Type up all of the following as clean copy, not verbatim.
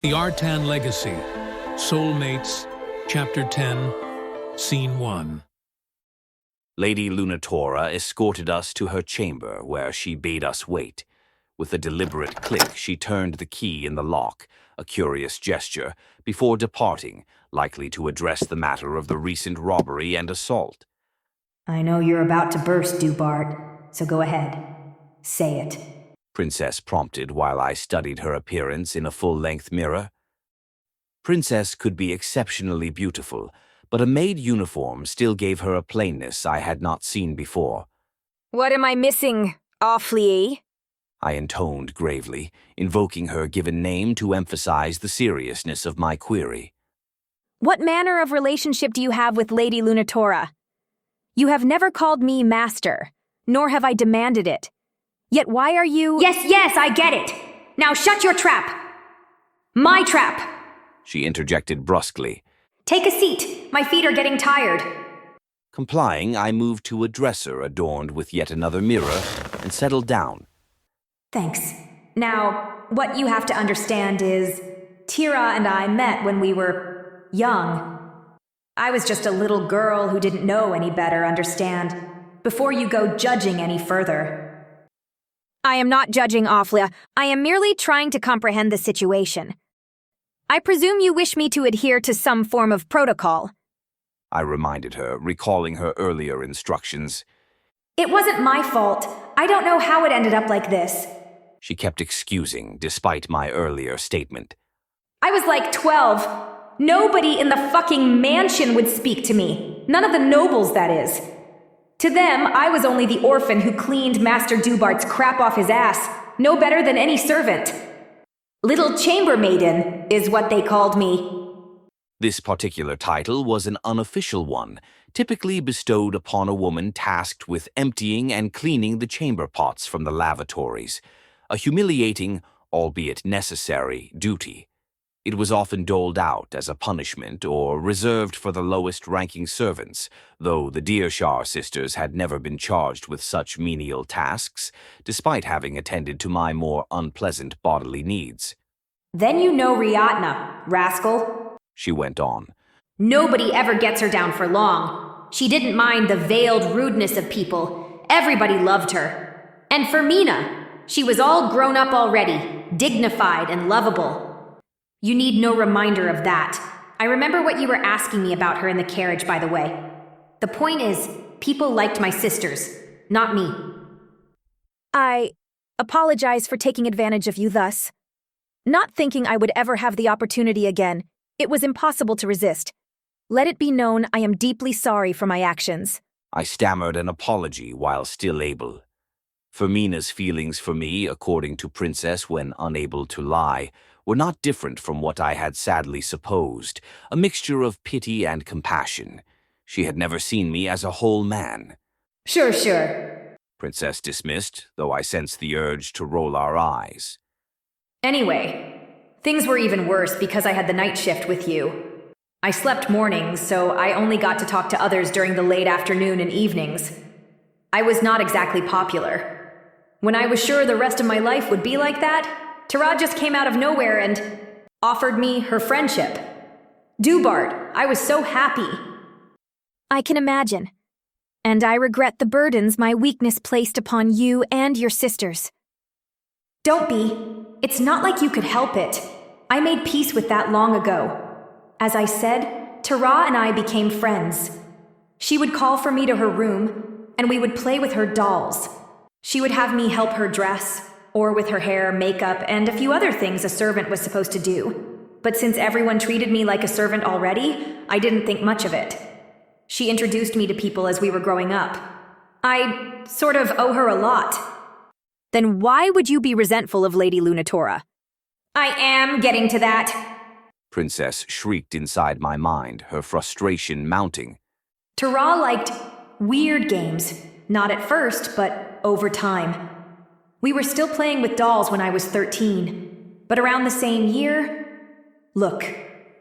The Artan Legacy, Soulmates, Chapter 10, Scene 1. Lady Lunatora escorted us to her chamber, where she bade us wait. With a deliberate click, she turned the key in the lock, a curious gesture, before departing, likely to address the matter of the recent robbery and assault. I know you're about to burst, Dubart, so go ahead. Say it. Princess prompted while I studied her appearance in a full-length mirror. Princess could be exceptionally beautiful, but a maid uniform still gave her a plainness I had not seen before. What am I missing, Aufelia? I intoned gravely, invoking her given name to emphasize the seriousness of my query. What manner of relationship do you have with Lady Lunatora? You have never called me master, nor have I demanded it. Yet why are you— Yes, I get it! Now shut your trap! My trap! She interjected brusquely. Take a seat. My feet are getting tired. Complying, I moved to a dresser adorned with yet another mirror and settled down. Thanks. Now, what you have to understand is, Tira and I met when we were young. I was just a little girl who didn't know any better, understand? Before you go judging any further. I am not judging, Aufelia. I am merely trying to comprehend the situation. I presume you wish me to adhere to some form of protocol. I reminded her, recalling her earlier instructions. It wasn't my fault. I don't know how it ended up like this. She kept excusing, despite my earlier statement. I was like 12. Nobody in the fucking mansion would speak to me. None of the nobles, that is. To them, I was only the orphan who cleaned Master Dubart's crap off his ass, no better than any servant. Little chambermaiden is what they called me. This particular title was an unofficial one, typically bestowed upon a woman tasked with emptying and cleaning the chamber pots from the lavatories, a humiliating, albeit necessary, duty. It was often doled out as a punishment or reserved for the lowest-ranking servants, though the Dearshar sisters had never been charged with such menial tasks, despite having attended to my more unpleasant bodily needs. Then you know Riatna, rascal, she went on. Nobody ever gets her down for long. She didn't mind the veiled rudeness of people. Everybody loved her. And for Mina, she was all grown up already, dignified and lovable. You need no reminder of that. I remember what you were asking me about her in the carriage, by the way. The point is, people liked my sisters, not me. I apologize for taking advantage of you thus. Not thinking I would ever have the opportunity again, it was impossible to resist. Let it be known I am deeply sorry for my actions. I stammered an apology while still able. Fermina's feelings for me, according to Princess when unable to lie, were not different from what I had sadly supposed, a mixture of pity and compassion. She had never seen me as a whole man. Sure. Princess dismissed, though I sensed the urge to roll our eyes. Anyway, things were even worse because I had the night shift with you. I slept mornings, so I only got to talk to others during the late afternoon and evenings. I was not exactly popular. When I was sure the rest of my life would be like that, Tara just came out of nowhere and offered me her friendship. Dubart, I was so happy. I can imagine. And I regret the burdens my weakness placed upon you and your sisters. Don't be. It's not like you could help it. I made peace with that long ago. As I said, Tara and I became friends. She would call for me to her room, and we would play with her dolls. She would have me help her dress, or with her hair, makeup, and a few other things a servant was supposed to do. But since everyone treated me like a servant already, I didn't think much of it. She introduced me to people as we were growing up. I sort of owe her a lot. Then why would you be resentful of Lady Lunatora? I am getting to that. Princess shrieked inside my mind, her frustration mounting. Tara liked weird games. Not at first, but over time. We were still playing with dolls when I was 13. But around the same year... Look,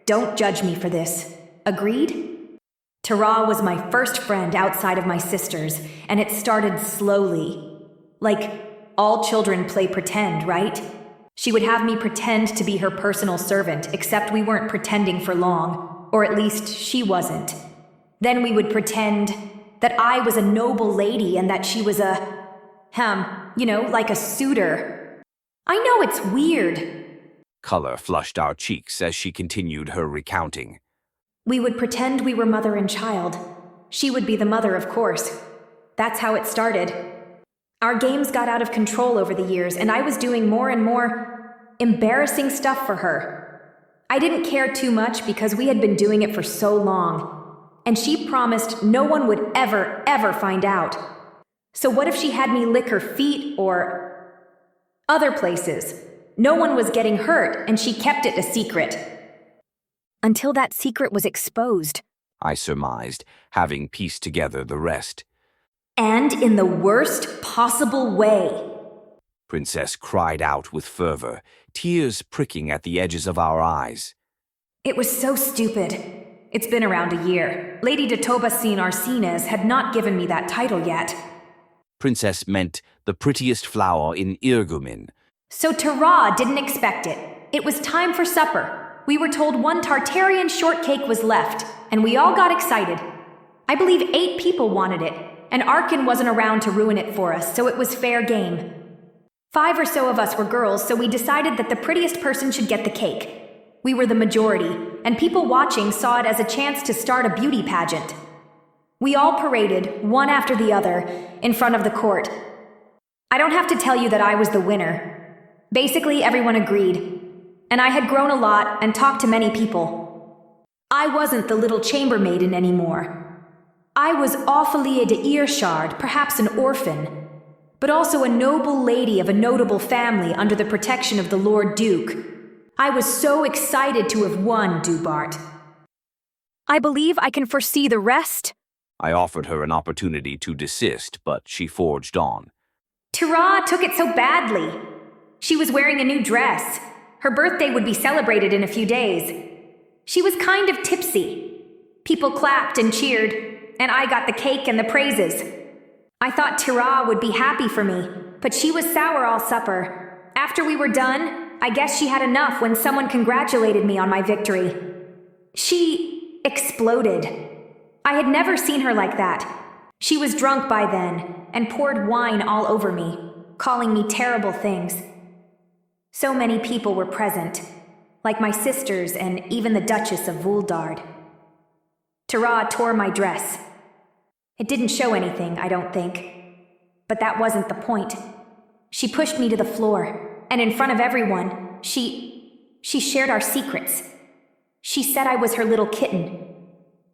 don't judge me for this. Agreed? Tara was my first friend outside of my sisters, and it started slowly. Like, all children play pretend, right? She would have me pretend to be her personal servant, except we weren't pretending for long, or at least she wasn't. Then we would pretend that I was a noble lady and that she was like a suitor. I know it's weird. Color flushed our cheeks as she continued her recounting. We would pretend we were mother and child. She would be the mother, of course. That's how it started. Our games got out of control over the years, and I was doing more and more embarrassing stuff for her. I didn't care too much because we had been doing it for so long, and she promised no one would ever find out. So what if she had me lick her feet or other places? No one was getting hurt, and she kept it a secret. Until that secret was exposed. I surmised, having pieced together the rest. And in the worst possible way. Princess cried out with fervor, tears pricking at the edges of our eyes. It was so stupid. It's been around a year. Lady Lunatora Arsinez had not given me that title yet. Princess meant the prettiest flower in Irgumin. So Tara didn't expect it. It was time for supper. We were told one Tartarian shortcake was left, and we all got excited. I believe 8 people wanted it, and Artan wasn't around to ruin it for us, so it was fair game. 5 or so of us were girls, so we decided that the prettiest person should get the cake. We were the majority, and people watching saw it as a chance to start a beauty pageant. We all paraded, one after the other, in front of the court. I don't have to tell you that I was the winner. Basically, everyone agreed, and I had grown a lot and talked to many people. I wasn't the little chambermaiden anymore. I was Aufelia de Earshard, perhaps an orphan, but also a noble lady of a notable family under the protection of the Lord Duke. I was so excited to have won, Dubart. I believe I can foresee the rest. I offered her an opportunity to desist, but she forged on. Tara took it so badly. She was wearing a new dress. Her birthday would be celebrated in a few days. She was kind of tipsy. People clapped and cheered, and I got the cake and the praises. I thought Tara would be happy for me, but she was sour all supper. After we were done, I guess she had enough when someone congratulated me on my victory. She exploded. I had never seen her like that. She was drunk by then and poured wine all over me, calling me terrible things. So many people were present, like my sisters and even the Duchess of Vuldard. Tara tore my dress. It didn't show anything, I don't think. But that wasn't the point. She pushed me to the floor, and in front of everyone, she shared our secrets. She said I was her little kitten.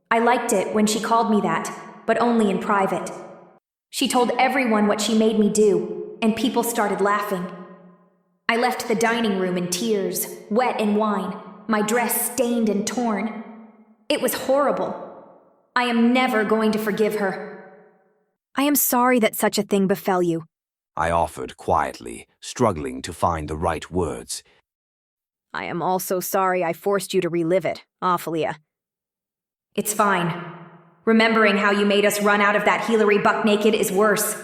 I liked it when she called me that, but only in private. She told everyone what she made me do, and people started laughing. I left the dining room in tears, wet in wine, my dress stained and torn. It was horrible. I am never going to forgive her. I am sorry that such a thing befell you. I offered quietly, struggling to find the right words. I am also sorry I forced you to relive it, Aufelia. It's fine. Remembering how you made us run out of that Hillary buck naked is worse.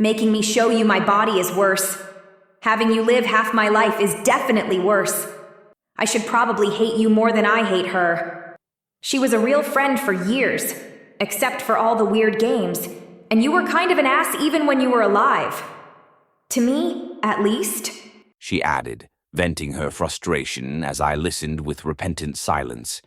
Making me show you my body is worse. Having you live half my life is definitely worse. I should probably hate you more than I hate her. She was a real friend for years, except for all the weird games, and you were kind of an ass even when you were alive. To me, at least. She added, venting her frustration as I listened with repentant silence.